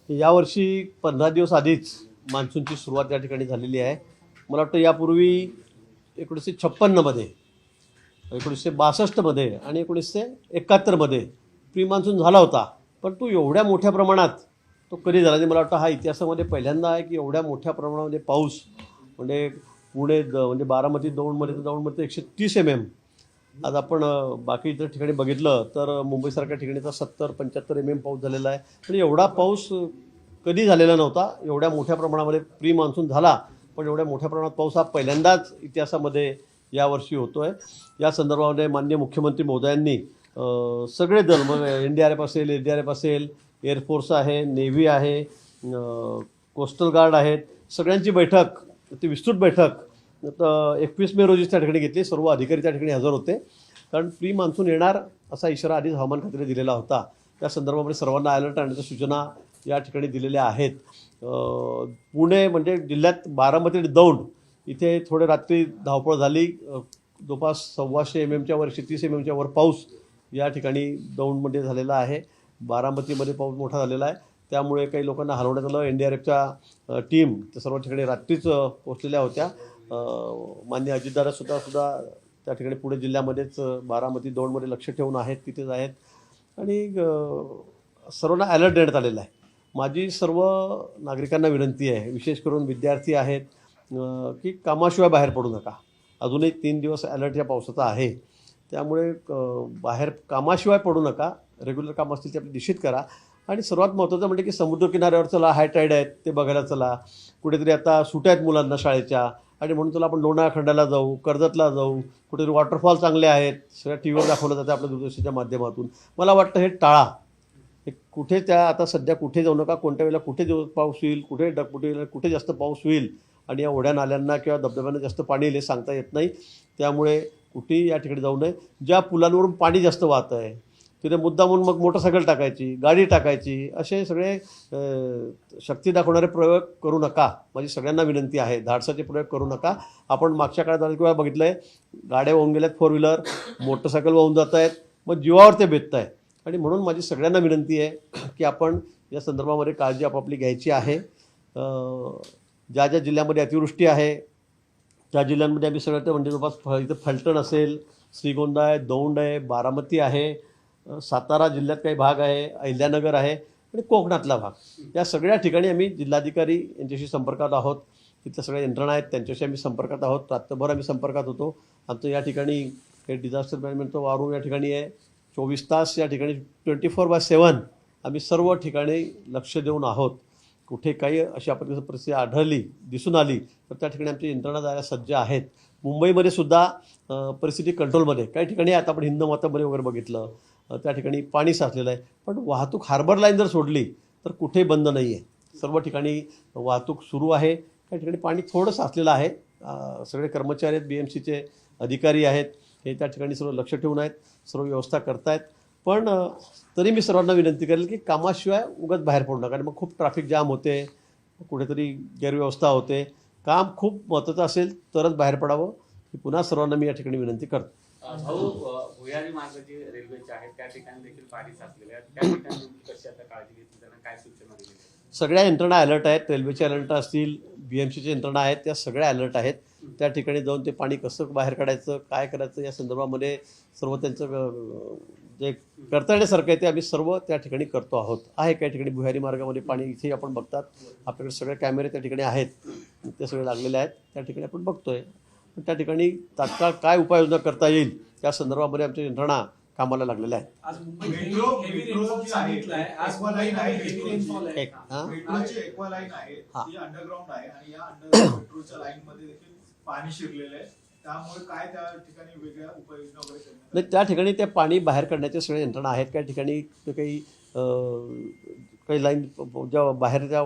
यावर्षी 15 दिवस आधीच मान्सूनची सुरुवात या ठिकाणी झालेली आहे. मला वाटतं यापूर्वी 1956मध्ये, 1962मध्ये आणि 1971मध्ये प्री मान्सून झाला होता. पण तो एवढ्या मोठ्या प्रमाणात तो कधी झाला नाही. मला वाटतं हा इतिहासामध्ये पहिल्यांदा आहे की एवढ्या मोठ्या प्रमाणामध्ये पाऊस म्हणजे पुणे म्हणजे बारामती दौंडमध्ये 130 mm. आज आपण बाकी इतर ठिकाणी बघितलं तर मुंबईसारख्या ठिकाणी तर 70-75 mm पाऊस झालेला आहे. पण एवढा पाऊस कधी झालेला नव्हता. एवढ्या मोठ्या प्रमाणामध्ये प्री मान्सून झाला, पण एवढ्या मोठ्या प्रमाणात पाऊस हा पहिल्यांदाच इतिहासामध्ये यावर्षी होतो आहे. या संदर्भामध्ये माननीय मुख्यमंत्री महोदयांनी सगळे दल, मग NDRF असेल, SDRF असेल, एअरफोर्स आहे, नेव्ही आहे, कोस्टल गार्ड आहेत, सगळ्यांची बैठक, ती विस्तृत बैठक 21 मे रोजी त्या ठिकाणी घेतली. सर्व अधिकारी त्या ठिकाणी हजर होते. कारण प्री मान्सून येणार असा इशारा आधीच हवामान खात्याने दिलेला होता. त्या संदर्भामध्ये सर्वांना अलर्ट आणण्याच्या सूचना या ठिकाणी दिलेल्या आहेत. पुणे म्हणजे जिल्ह्यात बारामती आणि दौंड इथे थोडे रात्री धावपळ झाली. जवळपास 125 mm वर 130 mm वर पाऊस या ठिकाणी दौंडमध्ये झालेला आहे. बारामतीमध्ये पाऊस मोठा झालेला आहे. त्यामुळे काही लोकांना हलवण्यात आलं. NDRFच्या टीम त्या सर्व ठिकाणी रात्रीच पोहोचलेल्या होत्या. माननीय अजितदादासुद्धा त्या ठिकाणी पुणे जिल्ह्यामध्येच बारामती दौंडमध्ये लक्ष ठेवून आहेत, तिथेच आहेत आणि सर्वांना अलर्ट देण्यात आलेला आहे. माझी सर्व नागरिकांना विनंती आहे, विशेष करून विद्यार्थी आहेत, की कामाशिवाय बाहेर पडू नका. अजूनही 3 दिवस अलर्ट या पावसाचा आहे. त्यामुळे बाहेर कामाशिवाय पडू नका. रेग्युलर काम असतील ते आपली निश्चित करा. आणि सर्वात महत्त्वाचं म्हणजे की समुद्रकिनाऱ्यावर चला, हाय टाईड आहेत ते बघायला चला. कुठेतरी आता सुट्या आहेत मुलांना शाळेच्या आणि म्हणून चला आपण लोणावळा खंडाला जाऊ, कर्जतला जाऊ, कुठेतरी वॉटरफॉल चांगले आहेत, सगळ्या TVवर दाखवलं जातं आपल्या दूरदर्शनच्या माध्यमातून. मला वाटतं हे टाळा. हे कुठे आता सध्या कुठे जाऊ नका. कोणत्या वेळेला कुठे पाऊस होईल, कुठे ढगफुटी होईल, कुठे जास्त पाऊस होईल आणि या ओढ्या नाल्यांना किंवा धबधब्यांना जास्त पाणी येईल हे सांगता येत नाही. त्यामुळे कुठेही या ठिकाणी जाऊ नये. ज्या पुलांवरून पाणी जास्त वाहत आहे तिथे मुद्दामून मग मोटरसायकल टाकायची, गाडी टाकायची, असे सगळे शक्ती दाखवणारे प्रयोग करू नका. माझी सगळ्यांना विनंती आहे, धाडसाचे प्रयोग करू नका. आपण मागच्या काळात किंवा बघितलं आहे, गाड्या वाहून गेल्यात, 4 व्हीलर, मोटरसायकल वाहून जात आहेत, मग जीवावर ते बेतत आहे. आणि म्हणून माझी सगळ्यांना विनंती आहे की आपण या संदर्भामध्ये काळजी आपापली घ्यायची आहे. ज्या ज्या जिल्ह्यामध्ये अतिवृष्टी आहे त्या जिल्ह्यांमध्ये आम्ही सगळं म्हणजे जवळपास इथं फलटण असेल, श्रीगोंदा आहे, दौंड आहे, बारामती आहे, सातारा जिल्ह्यात काही भाग आहे, अहिल्यानगर आहे आणि कोकणातला भाग, या सगळ्या ठिकाणी आम्ही जिल्हाधिकारी यांच्याशी संपर्कात आहोत. तिथल्या सगळ्या यंत्रणा आहेत त्यांच्याशी आम्ही संपर्कात आहोत. रात्रभर आम्ही संपर्कात होतो. आमचं या ठिकाणी काही डिझास्टर मॅनेजमेंटचं वारूम या ठिकाणी आहे. 24 तास या ठिकाणी 24/7 आम्ही सर्व ठिकाणी लक्ष देऊन आहोत. कुठे काही अशी आपल्याला परिस्थिती दिसून आली तर त्या ठिकाणी आमची यंत्रणा जायला सज्ज आहेत. मुंबईमध्ये सुद्धा परिस्थिती कंट्रोलमध्ये. काही ठिकाणी आता आपण हिंदमातामध्ये वगैरे बघितलं, त्या ठिकाणी पाणी साचलेलं आहे. पण वाहतूक हार्बर लाईन जर सोडली तर कुठेही बंद नाही आहे. सर्व ठिकाणी वाहतूक सुरू आहे. काही ठिकाणी पाणी थोडं साचलेलं आहे. सगळे कर्मचारी आहेत, BMCचे अधिकारी आहेत, हे त्या ठिकाणी सर्व लक्ष ठेवून आहेत, सर्व व्यवस्था करतायत. पण तरी मी सर्वांना विनंती करेल की कामाशिवाय उगाच बाहेर पडू नका. आणि मग खूप ट्रॅफिक जाम होते, कुठेतरी गैरव्यवस्था होते. काम खूप महत्त्वाचं असेल तरच बाहेर पडावं, ही पुन्हा सर्वांना मी या ठिकाणी विनंती करतो. भाऊ, भुयारी मार्ग जे रेल्वेचे आहेत त्या ठिकाणी देखील पाणी साचलेले आहेत. त्या ठिकाणी कशी आता काळजी घेतली, त्यांना काय सूचना दिली? सगळ्या यंत्रणा अलर्ट आहेत. रेल्वेचे अलर्ट असतील, BMCच्या यंत्रणा आहेत, त्या सगळ्या अलर्ट आहेत. त्या ठिकाणी जाऊन ते पाणी कसं बाहेर काढायचं, काय करायचं या संदर्भामध्ये सर्व त्यांचं जे करता येण्यासारखं आहे ते आम्ही सर्व त्या ठिकाणी करतो आहोत. आहे काही ठिकाणी भुयारी मार्गामध्ये पाणी, इथे आपण बघतात आपल्याकडे सगळे कॅमेरे त्या ठिकाणी आहेत, ते सगळे लागलेले आहेत, त्या ठिकाणी आपण बघतोय. पण त्या ठिकाणी तात्काळ काय उपाययोजना करता येईल त्या संदर्भामध्ये आमच्या यंत्रणा कामाला लागलेल्या आहेत. नाही, त्या ठिकाणी ते पाणी बाहेर काढण्याचे सगळे यंत्रणा आहेत. काही ठिकाणी काही लाईन ज्या बाहेरच्या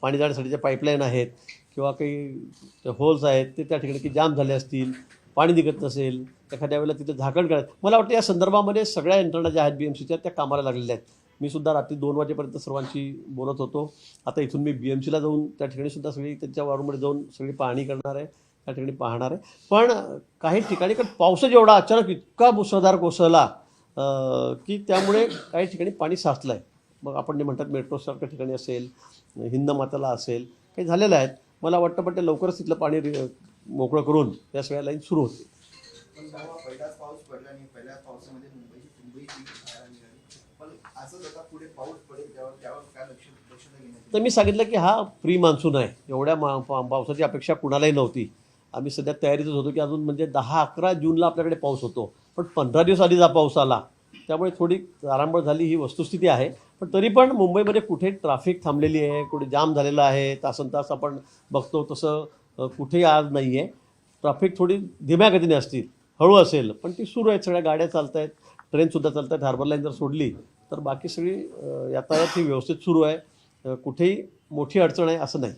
पाणी जाण्यासाठीच्या पाईपलाईन आहेत किंवा काही होल्स आहेत ते त्या ठिकाणी की जाम झाले असतील, पाणी निघत नसेल, एखाद्या वेळेला तिथे झाकण काढायचं. मला वाटतं या संदर्भामध्ये सगळ्या यंत्रणा ज्या आहेत BMCच्या त्या कामाला लागलेल्या आहेत. मी सुद्धा रात्री 2 वाजेपर्यंत सर्वांशी बोलत होतो. आता इथून मी BMCला जाऊन त्या ठिकाणी सुद्धा सगळी त्यांच्या वारूमध्ये जाऊन सगळी पाहणी करणार आहे, त्या ठिकाणी पाहणार आहे. पण काही ठिकाणी कारण पावसाच एवढा अचानक इतका मुसळधार कोसळला की त्यामुळे काही ठिकाणी पाणी साचलं आहे. मग आपण जे म्हणतात मेट्रोसारख्या ठिकाणी असेल, हिंदमाताला असेल, काही झालेलं आहेत. मला वाटतं पण ते लवकरच तिथलं पाणी मोकळं करून त्या सगळ्या लाईन सुरू होतील. पण पहिलाच पाऊस पडला आणि पहिल्या पावसामध्ये मुंबई पण असंच आता पुढे पाऊस पडेल त्यावर काय दक्षता घेण्यात तर मी सांगितलं की हा प्री मान्सून आहे, एवढ्या पावसाची अपेक्षा कुणालाही नव्हती. आम्ही सध्या तयारीतच होतो की अजून म्हणजे 10-11 जूनला आपल्याकडे पाऊस होतो, पण 15 दिवस आधीच हा पाऊस आला, त्यामुळे थोडी तारांबळ झाली ही वस्तुस्थिती आहे. पण तरी पण मुंबईमध्ये कुठे ट्रॅफिक थांबलेली आहे, कुठे जाम झालेला आहे, तासनतास आपण बघतो तसं कुठेही आज नाही आहे. ट्रॅफिक थोडी धीम्या गतीने असतील, हळू असेल, पण ती सुरू आहेत, सगळ्या गाड्या चालत आहेत, ट्रेनसुद्धा चालत आहेत. हार्बर लाईन जर सोडली तर बाकी सगळी यातायात ही व्यवस्थित सुरू आहे. कुठेही मोठी अडचण आहे असं नाही.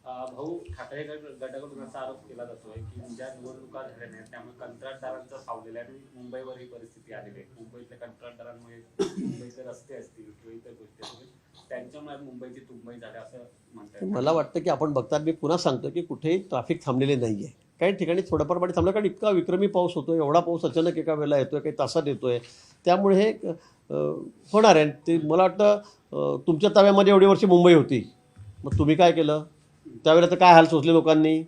भाऊ, ठाकरे गटाकडून असा आरोप केला जातोय की ज्या निवडणुका झाल्या नाहीत त्यामुळे कंत्राटदारांचं फावलेलं आहे आणि मुंबईवर ही परिस्थिती आलेली आहे. मुंबईतल्या कंत्राटदारांमुळे मुंबईचे रस्ते असतील किंवा इतर गोष्टी असतील त्यांच्यामुळे मुंबईची तुंबई झाली असं म्हणतात. मला वाटतं की आपण बघतात, मी पुन्हा सांगतो की कुठेही ट्रॅफिक थांबलेले नाही आहे. काही ठिकाणी थोडंफार पाणी थांबलं, कारण इतका विक्रमी पाऊस होतो, एवढा पाऊस अचानक एका वेळेला येतोय, काही तासात येतोय, त्यामुळे हे होणार आहे. ते मला वाटतं तुमच्या ताब्यामध्ये एवढी वर्षी मुंबई होती, मग तुम्ही काय केलं त्यावेळेला? तर काय हाल सोसले लोकांनी,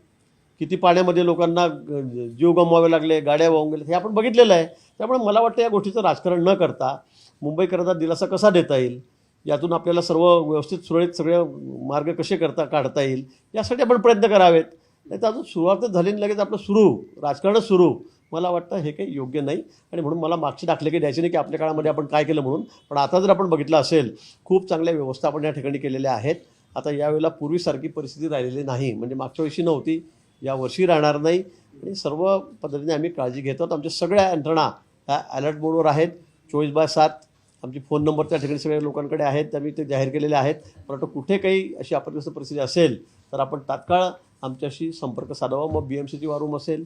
किती पाण्यामध्ये लोकांना जीव गमवावे लागले, गाड्या वाहून गेल्या, हे आपण बघितलेलं आहे. त्यामुळे मला वाटतं या गोष्टीचं राजकारण न करता मुंबईकरांना दिलासा कसा देता येईल, यातून आपल्याला सर्व व्यवस्थित सुरळीत सगळे मार्ग कसे काढता येईल यासाठी आपण प्रयत्न करावेत. नाही तर अजून सुरुवातच झाली आणि लगेच आपलं राजकारणच सुरू, मला वाटतं हे काही योग्य नाही. आणि म्हणून मला मागचे दाखले काही द्यायचे नाही की आपल्या काळामध्ये आपण काय केलं म्हणून. पण आता जर आपण बघितलं असेल, खूप चांगल्या व्यवस्था आपण या ठिकाणी केलेल्या आहेत. आता यावेळेला पूर्वीसारखी परिस्थिती राहिलेली नाही, म्हणजे मागच्या वर्षी नव्हती, यावर्षी राहणार नाही. आणि सर्व पद्धतीने आम्ही काळजी घेतो. आमच्या सगळ्या यंत्रणा ह्या अलर्ट मोडवर आहेत. 24/7 आमचे फोन नंबर त्या ठिकाणी सगळ्या लोकांकडे आहेत, आम्ही ते जाहीर केलेले आहेत. परंतु कुठे काही अशी आपत्तिग्रस्त परिस्थिती असेल तर आपण तात्काळ आमच्याशी संपर्क साधावा. मग BMCची वॉरूम असेल,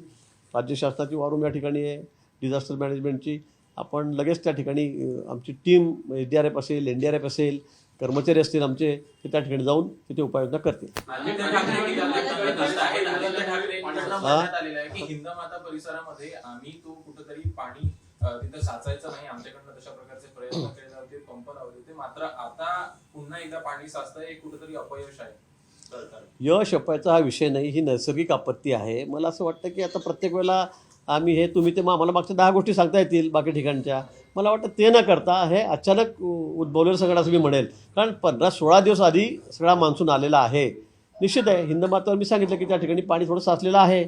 राज्य शासनाची वॉरूम या ठिकाणी आहे, डिझास्टर मॅनेजमेंटची, आपण लगेच त्या ठिकाणी आमची टीम SDRF असेल, NDRF असेल, कर्मचारी असतील आमचे, ते त्या ठिकाणी जाऊन तिथे उपाययोजना करतील. हिंदमाता परिसरामध्ये आम्ही तो कुठेतरी पाणी तिथं साचायचं नाही, आमच्याकडनं तशा प्रकारचे प्रयत्न केले जाते, पंप लावले होते, मात्र आता पुन्हा एकदा पाणी साचतंय, हे कुठेतरी अपयश आहे. यश अपयशाचा हा विषय नाही, ही नैसर्गिक आपत्ती आहे. मला असं वाटतं की आता प्रत्येक वेळेला आम्ही हे तुम्ही ते आम्हाला मागच्या 10 गोष्टी सांगता येतील बाकी ठिकाणच्या, मला वाटतं ते न करता हे अचानक उद्भवलेलं सगळं असं मी म्हणेल. कारण 15-16 दिवस आधी सगळा मान्सून आलेला आहे. निश्चित आहे हिंदमातावर मी सांगितलं की त्या ठिकाणी पाणी थोडं साचलेलं आहे,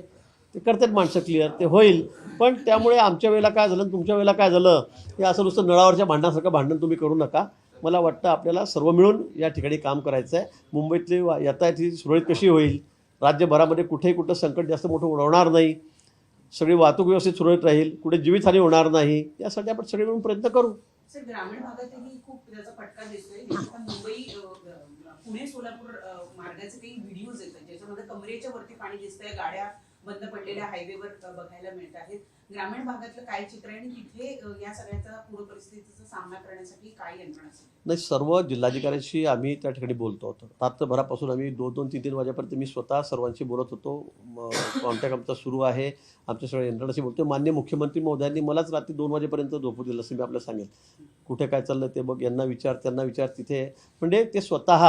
ते करतात माणसं क्लिअर, ते होईल. पण त्यामुळे आमच्या वेळेला काय झालं, तुमच्या वेळेला काय झालं, हे असं नुसतं नळावरच्या भांडणासारखं भांडण तुम्ही करू नका. मला वाटतं आपल्याला सर्व मिळून या ठिकाणी काम करायचं आहे. मुंबईतली यातायात ही सुरळीत कशी होईल, राज्यभरामध्ये कुठं संकट जास्त मोठं उडवणार नाही, सगळी वाहतूक व्यवस्थित सुरळीत राहील, कुठे जीवितहानी होणार नाही, यासाठी आपण सगळे मिळून प्रयत्न करू. सर, ग्रामीण भागातही खूप त्याचा फटका दिसतोय. मुंबई पुणे सोलापूर मार्गाचे काही व्हिडिओज येतात ज्याच्यामध्ये कमरेच्या वरती पाणी दिसतंय, गाड्या बंद पडलेल्या हायवेवर बघायला मिळत आहेत. ग्रामीण भागातलं काय चित्र आहे आणि तिथे या सगळ्याचा पूर परिस्थितीचा सामना करण्यासाठी काय यंत्रणा असेल? नाही, सर्व जिल्हाधिकाऱ्यांशी आम्ही त्या ठिकाणी बोलतो होतो. रात्रभरापासून आम्ही 2-3 वाजेपर्यंत मी स्वतः सर्वांशी बोलत होतो. कॉन्टॅक्ट आमचा सुरू आहे, आमच्या सगळ्या यंत्रणाशी बोलतो. माननीय मुख्यमंत्री महोदयांनी मलाच रात्री 2 वाजेपर्यंत झोपू दिलं असं मी आपल्याला सांगेल. कुठे काय चाललं ते बघ, यांना विचार त्यांना विचार, तिथे म्हणजे ते स्वतः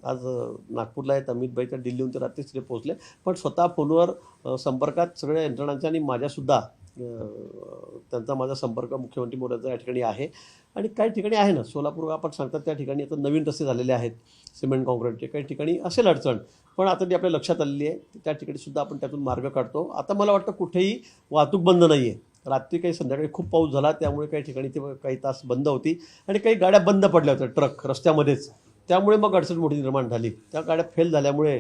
आज नागपूरला आहेत, अमितभाई तर दिल्लीहून ते रात्रीच तिथे पोहोचले, पण स्वतः फोनवर संपर्कात सगळ्या यंत्रणांच्या आणि माझ्यासुद्धा त्यांचा माझा संपर्क मुख्यमंत्री महोदयांचा या ठिकाणी आहे. आणि काही ठिकाणी आहे ना, सोलापूर आपण सांगतात त्या ठिकाणी आता नवीन रस्ते झालेले आहेत सिमेंट कॉन्क्रीटचे, काही ठिकाणी असेल अडचण, पण आता ती आपल्या लक्षात आलेली आहे, त्या ठिकाणी सुद्धा आपण त्यातून मार्ग काढतो. आता मला वाटतं कुठेही वाहतूक बंद नाही आहे. रात्री काही संध्याकाळी खूप पाऊस झाला, त्यामुळे काही ठिकाणी ते काही तास बंद होती आणि काही गाड्या बंद पडल्या होत्या, ट्रक रस्त्यामध्येच, त्यामुळे मग अडचण मोठी निर्माण झाली. त्या गाड्या फेल झाल्यामुळे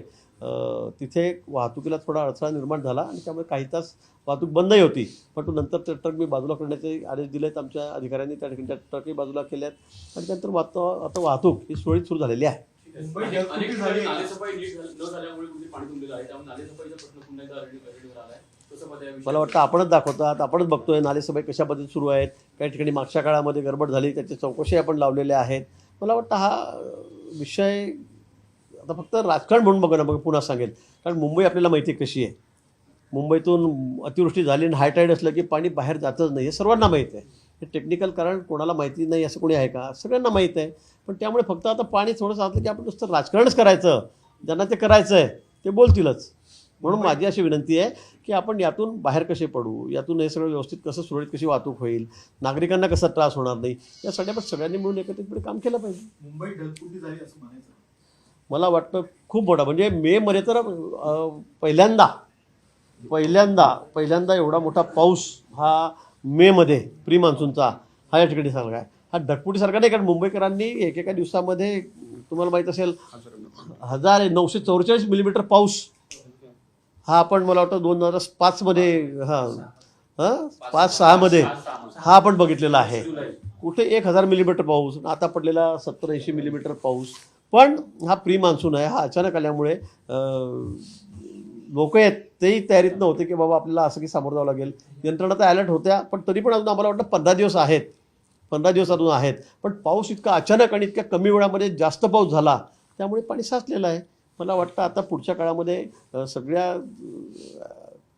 तिथे वाहतुकीला थोडा अडथळा निर्माण झाला आणि त्यामुळे काही तास वाहतूक बंदही होती. पण तो नंतर ते ट्रक मी बाजूला करण्याचे आदेश दिले आहेत आमच्या अधिकाऱ्यांनी, त्या ठिकाणी त्या ट्रकही बाजूला केल्यात आणि त्यानंतर आता वाहतूक ही सुरळीत सुरू झालेली आहे. मला वाटतं आपणच दाखवतात, आपणच बघतोय नालेसफाई कशा पद्धतीने सुरू आहेत. काही ठिकाणी मागच्या काळामध्ये गडबड झाली, त्याच्या चौकशी आपण लावलेल्या आहेत. मला वाटतं हा विषय आता फक्त राजकारण म्हणून बघा ना, मग पुन्हा सांगेल, कारण मुंबई आपल्याला माहिती आहे कशी आहे. मुंबईतून अतिवृष्टी झाली आणि हायटाईड असलं की पाणी बाहेर जातच नाही, हे सर्वांना माहीत आहे. हे टेक्निकल कारण कोणाला माहिती नाही असं कोणी आहे का? सगळ्यांना माहीत आहे. पण त्यामुळे फक्त आता पाणी थोडंसं असलं की आपण नुसतं राजकारणच करायचं, ज्यांना ते करायचं आहे ते बोलतीलच. म्हणून माझी अशी विनंती आहे की आपण यातून बाहेर कसे पडू, यातून हे सगळं व्यवस्थित कसं सुरळीत कशी वाहतूक होईल, नागरिकांना कसा त्रास होणार नाही, यासाठी आपण सगळ्यांनी मिळून एकत्रितपणे काम केलं पाहिजे. मुंबई ढगफुटी झाली असं म्हणायचं. मला वाटतं खूप मोठा म्हणजे मेमध्ये तर पहिल्यांदा एवढा मोठा पाऊस हा मेमध्ये प्री मान्सूनचा हा या ठिकाणी झाला आहे. हा ढगफुटीसारखा नाही, कारण मुंबईकरांनी एकेका दिवसामध्ये तुम्हाला माहीत असेल 1944 मिलीमीटर पाऊस हा आपण मला वाटतं 2005मध्ये 5-6मध्ये हा आपण बघितलेला आहे. कुठे 1000 मिलीमीटर पाऊस, आता पडलेला 70-80 मिलीमीटर पाऊस. पण हा प्री मान्सून आहे, हा अचानक आल्यामुळे लोक आहेत तेही तयारीत नव्हते की बाबा आपल्याला असं की सामोरं जावं लागेल. यंत्रणा तर अलर्ट होत्या, पण तरी पण अजून आम्हाला वाटतं 15 दिवस आहेत, 15 दिवस अजून आहेत. पण पाऊस इतका अचानक आणि इतक्या कमी वेळामध्ये जास्त पाऊस झाला, त्यामुळे पाणी साचलेलं आहे. मला वाटतं आता पुढच्या काळामध्ये सगळ्या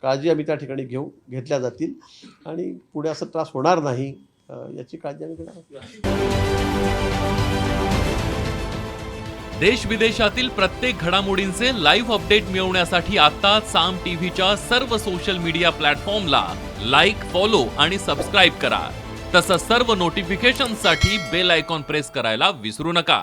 काळजी आम्ही त्या ठिकाणी घेतल्या जातील आणि पुढे असं त्रास होणार नाही याची काळजी आम्ही घेणार आहोत. देश विदेशातील प्रत्येक घडामोडींचे लाईव्ह अपडेट मिळवण्यासाठी आता साम टीव्हीच्या सर्व सोशल मीडिया प्लॅटफॉर्मला लाईक, फॉलो आणि सबस्क्राईब करा. तसंच सर्व नोटिफिकेशनसाठी बेल आयकॉन प्रेस करायला विसरू नका.